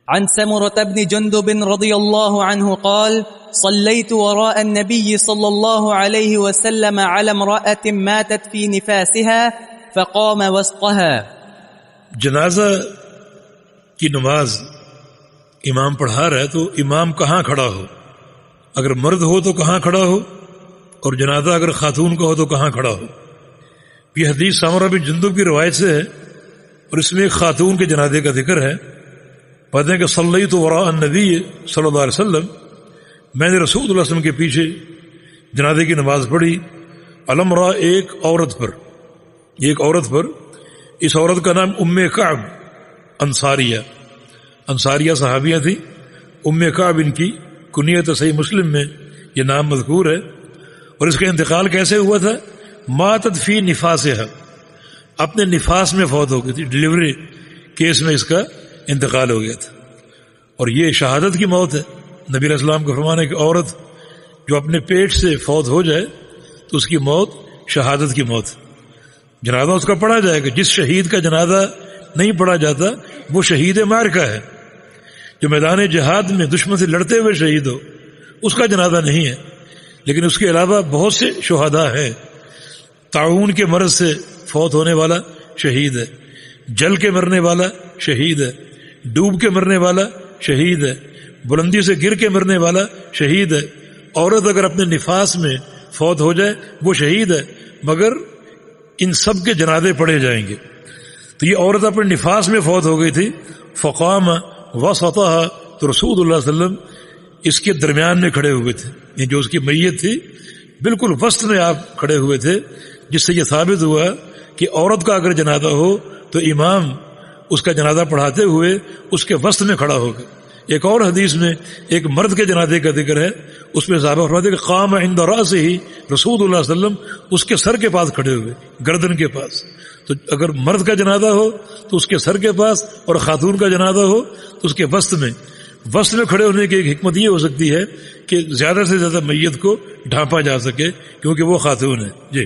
عن سمرة بن جندب رضي الله عنه قال صليت وراء النبي صلى الله عليه وسلم على امرأة ماتت في نفاسها فقام وسطها. جنازہ کی نماز امام پڑھا رہا ہے تو امام کہاں کھڑا ہو؟ اگر مرد ہو تو کہاں کھڑا ہو، اور جنازہ اگر خاتون کا ہو تو کہاں کھڑا ہو؟ یہ حدیث سمرہ بن جندب کی روایت سے ہے، اور اس میں ایک خاتون کے جنازے کا ذکر ہے. پتہ ہے کہ صلیت وراء النبی صلی اللہ علیہ وسلم، میں نے رسول اللہ علیہ وسلم کے پیچھے جنازے کی نماز پڑھی. الامرا، ایک عورت پر. اس عورت کا نام ام کعب انصاریہ صحابیہ تھی. ام کعب ان کی کنیت. صحیح مسلم میں یہ نام مذکور ہے. اور اس کا انتقال کیسے ہوا تھا؟ ماتت فی نفاسها، اپنے نفاس میں فوت ہو گئی تھی، ڈلیوری کیس میں اس کا انتقال ہو گیا تھا. اور یہ شہادت کی موت ہے. نبی علیہ السلام کا فرمان ہے کہ عورت جو اپنے پیٹ سے فوت ہو جائے تو اس کی موت شہادت کی موت. جنازہ اس کا پڑھا جائے گا. جس شہید کا جنازہ نہیں پڑھا جاتا وہ شہید معرکہ ہے. جو میدان جہاد میں دشمن سے لڑتے ہوئے شہید ہو اس کا جنازہ نہیں ہے. لیکن اس کے علاوہ بہت سے شہداء ہیں. طاعون کے مرض سے فوت ہونے والا شہید ہے، جل کے مرنے والا شہید ہے، ڈوب کے مرنے والا شہید ہے، بلندی سے گر کے مرنے والا شہید ہے. عورت اگر اپنے نفاس میں فوت ہو جائے وہ شہید ہے، مگر ان سب کے جنازے پڑھے جائیں گے. تو یہ عورت اپنے نفاس میں فوت ہو گئی تھی. فقام وسطها، تو رسول اللہ صلی اللہ علیہ وسلم اس کے درمیان میں کھڑے ہوئے تھے. یہ جو اس کی میت تھی بالکل وسط میں آپ کھڑے ہوئے تھے، جس سے یہ ثابت ہوا کہ عورت کا اگر جنازہ ہو تو امام اس کا جنازہ پڑھاتے ہوئے اس کے وسط میں کھڑا ہوگا. ایک اور حدیث میں ایک مرد کے جنازے کا ذکر ہے، اس میں صحابہ فرماتے کہ قام عند رأسہ، رسول اللہ صلی اللہ علیہ وسلم اس کے سر کے پاس کھڑے ہوئے، گردن کے پاس. تو اگر مرد کا جنازہ ہو تو اس کے سر کے پاس، اور خاتون کا جنازہ ہو تو اس کے وسط میں کھڑے ہونے کی ایک حکمت یہ ہو سکتی ہے کہ زیادہ سے زیادہ میت کو ڈھانپا جا سکے، کیونکہ وہ خاتون ہے. جی.